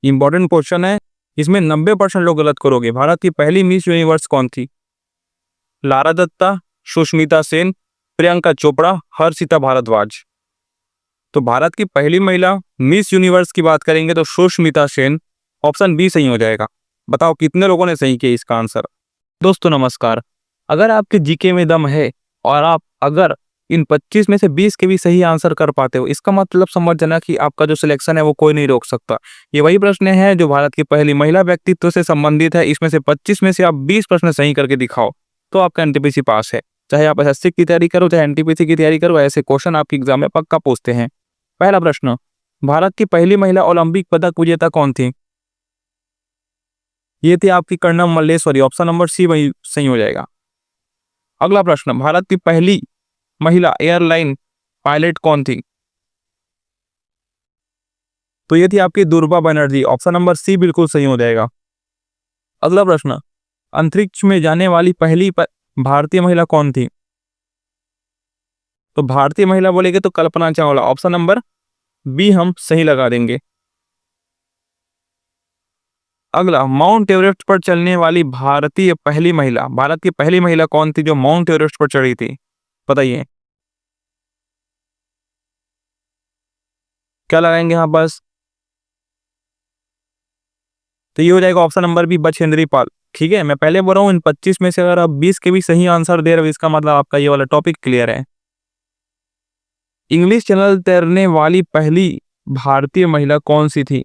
Important question है, इसमें 90% लोग गलत करोगे। भारत की पहली मिस यूनिवर्स कौन थी? लारा दत्ता, सुष्मिता सेन, प्रियंका चोपड़ा, हर्षिता भारद्वाज। तो भारत की पहली महिला मिस यूनिवर्स की बात करेंगे तो सुष्मिता सेन, ऑप्शन बी सही हो जाएगा। बताओ कितने लोगों ने सही किया इसका आंसर। दोस्तों नमस्कार, अगर आपके जीके में दम है और आप अगर इन 25 में से 20 के भी सही आंसर कर पाते हो, इसका मतलब समझ जाना कि आपका जो सिलेक्शन है वो कोई नहीं रोक सकता। ये वही प्रश्न है जो भारत की पहली महिला व्यक्तित्व से संबंधित है। इसमें से 25 में से आप 20 प्रश्न सही करके दिखाओ तो आपका एनटीपीसी पास है। चाहे आप एसएससी की तैयारी करो चाहे एनटीपीसी की तैयारी करो, ऐसे क्वेश्चन आपके एग्जाम में पक्का पूछते हैं। पहला प्रश्न, भारत की पहली महिला ओलंपिक पदक विजेता कौन थी? ये थी आपकी Karnam Malleswari, option number C वही सही हो जाएगा। अगला प्रश्न, भारत की पहली महिला एयरलाइन पायलट कौन थी? तो ये थी आपकी Durga Banerjee, option number C बिल्कुल सही हो जाएगा। अगला प्रश्न, अंतरिक्ष में जाने वाली पहली भारतीय महिला कौन थी? तो भारतीय महिला बोलेंगे तो Kalpana Chawla, option number B हम सही लगा देंगे। अगला, माउंट एवरेस्ट पर चलने वाली भारतीय पहली महिला, भारत की पहली महिला कौन थी जो माउंट एवरेस्ट पर चढ़ी थी? बताइए क्या लगाएंगे यहाँ बस। तो ये हो जाएगा option number B, Bachendri Pal. ठीक है, मैं पहले बोल रहा हूँ इन 25 में से अगर आप 20 के भी सही आंसर दे रहे हो, इसका मतलब आपका ये वाला टॉपिक क्लियर है। इंग्लिश चैनल तैरने वाली पहली भारतीय महिला कौन सी थी?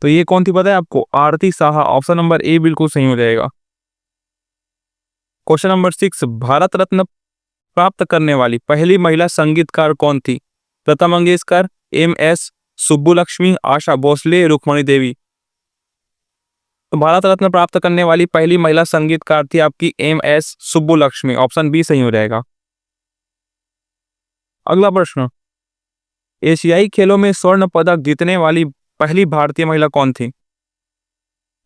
तो ये कौन थी पता है आपको? आरती साहा, ऑप्शन नंबर ए बिल्कुल सही हो जाएगा। क्वेश्चन नंबर 6, भारत रत्न प्राप्त करने वाली पहली महिला संगीतकार कौन थी? लता मंगेशकर, एम.एस. सुब्बुलक्ष्मी, आशा भोसले, रुक्मणी देवी। तो भारत रत्न प्राप्त करने वाली पहली महिला संगीतकार थी आपकी एम.एस. सुब्बुलक्ष्मी, ऑप्शन बी सही हो जाएगा। अगला प्रश्न, एशियाई खेलों में स्वर्ण पदक जीतने वाली पहली भारतीय महिला कौन थी?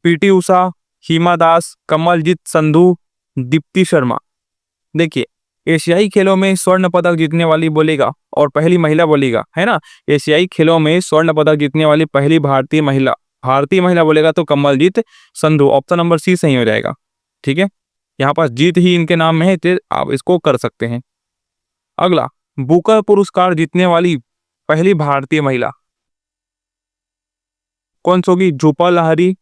पीटी उषा, हिमा दास, कमलजीत संधू, दीप्ति शर्मा। देखिए, एशियाई खेलों में स्वर्ण पदक जीतने वाली बोलेगा और पहली महिला बोलेगा, है ना। एशियाई खेलों में स्वर्ण पदक जीतने वाली पहली भारतीय महिला बोलेगा तो Kamaljeet Sandhu, option number C सही हो जाएगा। ठीक है, यहाँ पास जीत ही इनके नाम में है तो आप इसको कर सकते हैं। अगला, बुकर पुरस्कार जीतने वाली पहली भारतीय महिला कौन सी होगी? झूपा लाहिरी,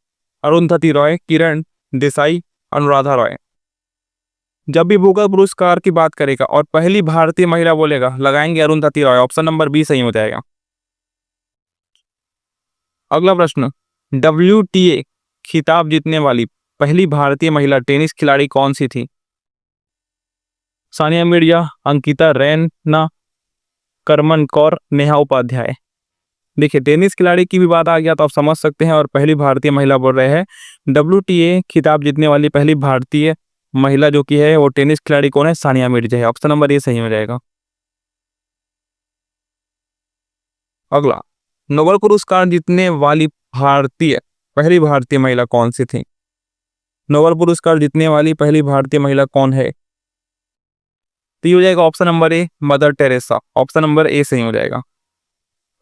अरुंधति रॉय, किरण देसाई, अनुराधा रॉय। जब भी बुकर पुरस्कार की बात करेगा और पहली भारतीय महिला बोलेगा, लगाएंगे Arundhati Roy, option number B सही हो जाएगा। अगला प्रश्न, WTA खिताब जीतने वाली पहली भारतीय महिला टेनिस खिलाड़ी कौन सी थी? सानिया मिर्जा, अंकिता रैना, करमन कौर, नेहा उपाध्याय। देखिए, टेनिस खिलाड़ी की भी बात आ गया तो आप समझ सकते हैं और पहली भारतीय महिला बोल रहे हैं। WTA खिताब जीतने वाली पहली भारतीय महिला जो कि है वो टेनिस खिलाड़ी कौन है? सानिया मिर्जा है, ऑप्शन नंबर ए सही हो जाएगा। अगला, नोबेल पुरस्कार जीतने वाली पहली भारतीय महिला कौन सी थी? नोबेल पुरस्कार जीतने वाली पहली भारतीय महिला कौन है? तो ये हो जाएगा option number A, mother Teresa, option number A सही हो जाएगा।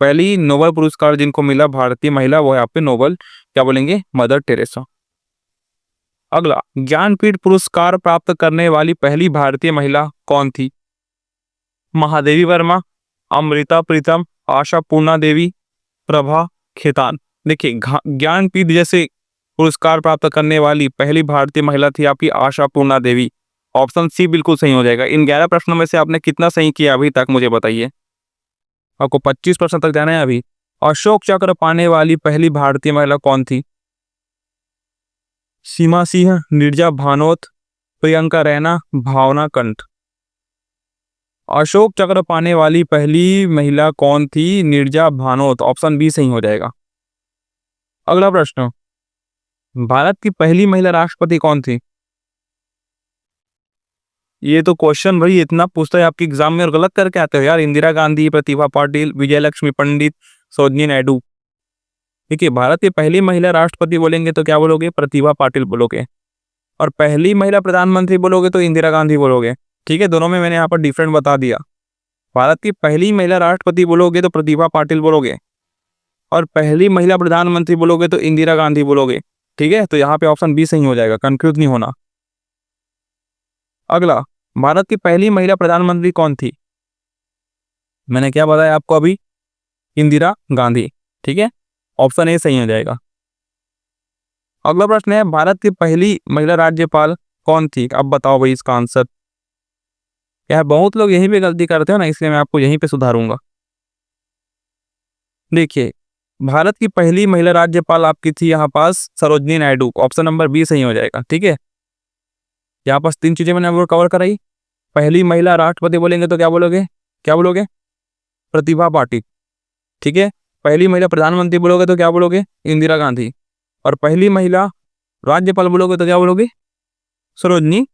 पहली नोबेल पुरस्कार जिनको मिला भारतीय महिला वो है आप पे नोबेल क्या बोलेंगे? Mother Teresa. अगला, ज्ञानपीठ पुरस्कार प्राप्त करने वाली पहली भारतीय महिला कौन थी? महादेवी वर्मा, अमृता प्रीतम, आशा पूर्णा देवी, प्रभा खेतान। देखिए, ज्ञानपीठ जैसे पुरस्कार प्राप्त करने वाली पहली भारतीय महिला थी आपकी आशा पूर्णा देवी, ऑप्शन सी बिल्कुल सही हो जाएगा। इन 11 प्रश्नों में से आपने कितना सही किया अभी तक मुझे बताइए। आपको 25% तक जाना है अभी। अशोक चक्र पाने वाली पहली भारतीय महिला कौन थी? सीमा सिंह, नीरजा भानोत, प्रियंका रैना, भावना कंठ। अशोक चक्र पाने वाली पहली महिला कौन थी? नीरजा भानोत, ऑप्शन बी सही हो जाएगा। अगला प्रश्न, भारत की पहली महिला राष्ट्रपति कौन थी? ये तो क्वेश्चन भाई इतना पूछता है आपके एग्जाम में और गलत करके आते हो यार। इंदिरा गांधी, प्रतिभा पाटिल, विजय लक्ष्मी पंडित, सरोजिनी नायडू। देखिए, भारत की पहली महिला राष्ट्रपति बोलेंगे तो क्या बोलोगे? प्रतिभा पाटिल बोलोगे। और पहली महिला प्रधानमंत्री बोलोगे तो इंदिरा गांधी बोलोगे। ठीक है, दोनों में मैंने यहाँ पर डिफरेंट बता दिया। भारत की पहली महिला राष्ट्रपति बोलोगे तो प्रतिभा पाटिल बोलोगे और पहली महिला प्रधानमंत्री बोलोगे तो इंदिरा गांधी बोलोगे। ठीक है, तो यहाँ पे ऑप्शन बी सही हो जाएगा, कंफ्यूज नहीं होना। अगला, भारत की पहली महिला प्रधानमंत्री कौन थी? मैंने क्या बताया आपको अभी? इंदिरा गांधी। ठीक है, ऑप्शन ए सही हो जाएगा। अगला प्रश्न है, भारत की पहली महिला राज्यपाल कौन थी? अब बताओ भाई इसका आंसर। यार बहुत लोग यहीं पे गलती करते हो ना, इसलिए मैं आपको यहीं पे सुधारूंगा। देखिए, भारत की पहली महिला राज्यपाल आपकी थी यहाँ पास Sarojini Naidu. Option number B सही हो जाएगा। ठीक है, यहाँ पास 3 चीजें मैंने आपको कवर कराई। पहली महिला राष्ट्रपति बोलेंगे तो क्या बोलोगे? क्या बोलोगे? प्रतिभा पाटिल। ठीक है, पहली महिला प्रधानमंत्री बोलोगे तो क्या बोलोगे? इंदिरा गांधी। और पहली महिला राज्यपाल बोलोगे तो क्या बोलोगे? सरोजनी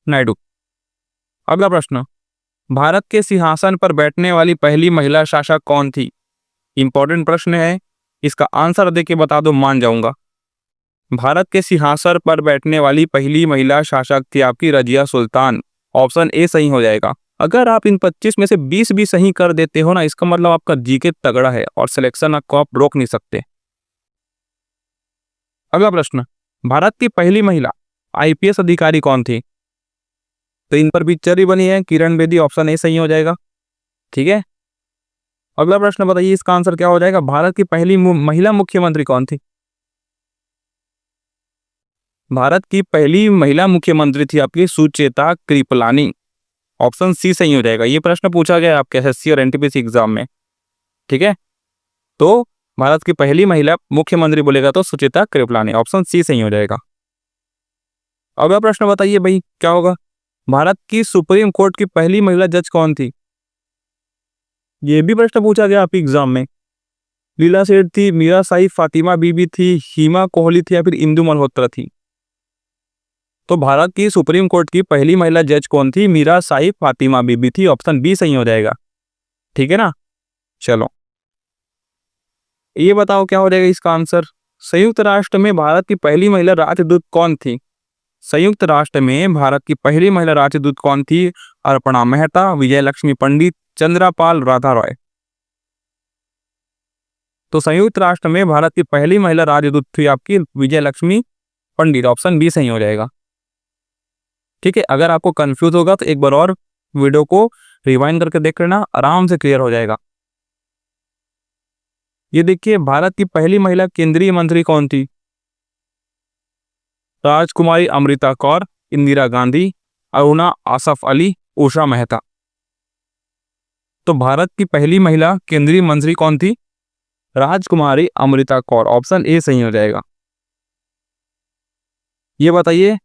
नायडू। अगला प्रश्न, भारत के सिंहासन पर बैठने वाली पहली महिला शासक कौन थी? इंपॉर्टेंट प्रश्न है, इसका आंसर देके बता दो मान जाऊंगा। भारत के सिंहासन पर बैठने वाली पहली महिला शासक थी आपकी रजिया सुल्तान। ऑप्शन ए सही हो जाएगा। अगर आप इन 25 में से 20 भी सही कर देते हो ना, इसका मतलब आपका जीके तगड़ा है और सिलेक्शन को आप रोक नहीं सकते। अगला प्रश्न, भारत की पहली महिला आईपीएस अधिकारी कौन थी? तो इन पर पिक्चर ही बनी है, किरण बेदी। ऑप्शन ए सही हो जाएगा। ठीक है, अगला प्रश्न बताइए इसका आंसर क्या हो जाएगा? भारत की पहली महिला मुख्यमंत्री कौन थी? भारत की पहली महिला मुख्यमंत्री थी आपकी सुचेता कृपलानी। ऑप्शन सी सही हो जाएगा। ये प्रश्न पूछा गया आपके एसएससी और एनटीपीसी एग्जाम में। ठीक है, तो भारत की पहली महिला मुख्यमंत्री बोलेगा तो सुचेता कृपलानी। ऑप्शन सी सही हो जाएगा। अगला प्रश्न बताइए भाई क्या होगा? भारत की सुप्रीम कोर्ट की पहली महिला जज कौन थी? ये भी प्रश्न पूछा गया आपके एग्जाम में। लीला सेठ थी, मीरा साहिब, फातिमा बीबी थी, हिमा कोहली थी या फिर इंदु मल्होत्रा थी? तो भारत की सुप्रीम कोर्ट की पहली महिला जज कौन थी? मीरा साहिब फातिमा बीबी थी। ऑप्शन बी सही हो जाएगा। ठीक है ना, चलो ये बताओ क्या हो जाएगा इसका आंसर? संयुक्त राष्ट्र में भारत की पहली महिला राजदूत कौन थी? संयुक्त राष्ट्र में भारत की पहली महिला राजदूत कौन थी? अर्पणा मेहता, विजय लक्ष्मी पंडित, चंद्रपाल राधा रॉय। तो संयुक्त राष्ट्र में भारत की पहली महिला राजदूत थी आपकी विजय लक्ष्मी पंडित। ऑप्शन बी सही हो जाएगा। ठीक है, अगर आपको कंफ्यूज होगा तो एक बार और वीडियो को रिवाइंड करके देख लेना, आराम से क्लियर हो जाएगा। ये देखिए, भारत की पहली महिला केंद्रीय मंत्री कौन थी? राजकुमारी अमृता कौर, इंदिरा गांधी, अरुणा आसफ अली, उषा मेहता। तो भारत की पहली महिला केंद्रीय मंत्री कौन थी? राजकुमारी अमृता कौर। ऑप्शन ए सही हो जाएगा। ये बताइए,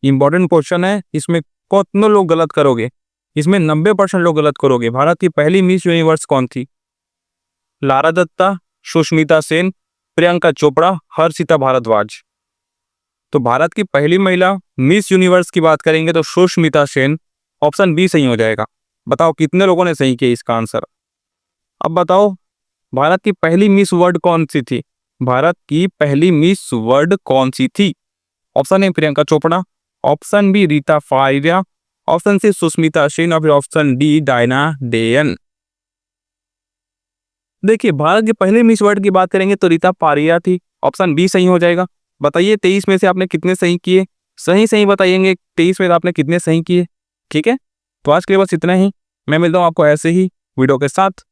इंपॉर्टेंट क्वेश्चन है, इसमें कितने लोग गलत करोगे? इसमें 90% लोग गलत करोगे। भारत की पहली मिस यूनिवर्स कौन थी? लारा दत्ता, सुष्मिता सेन, प्रियंका चोपड़ा, हर्षिता भारद्वाज। तो भारत की पहली महिला मिस यूनिवर्स की बात करेंगे तो सुष्मिता सेन। ऑप्शन बी सही हो जाएगा। बताओ कितने लोगों ने सही किया इसका आंसर? अब बताओ, भारत की पहली मिस वर्ल्ड कौन सी थी? भारत की पहली मिस वर्ल्ड कौन सी थी? Option A Priyanka Chopra, option B Reita Faria, option C Sushmita Sen और फिर ऑप्शन डी डायना डेयन। देखिए, भारत की पहली मिस वर्ल्ड की बात करेंगे तो रीता फारिया थी। ऑप्शन बी सही हो जाएगा। बताइए 23 में से आपने कितने सही किए? सही सही बताइएंगे, 23 में आपने कितने सही किए? ठीक है, तो आज के लिए बस इतना ही। मैं मिलता हूँ आपको ऐसे ही वीडियो के साथ।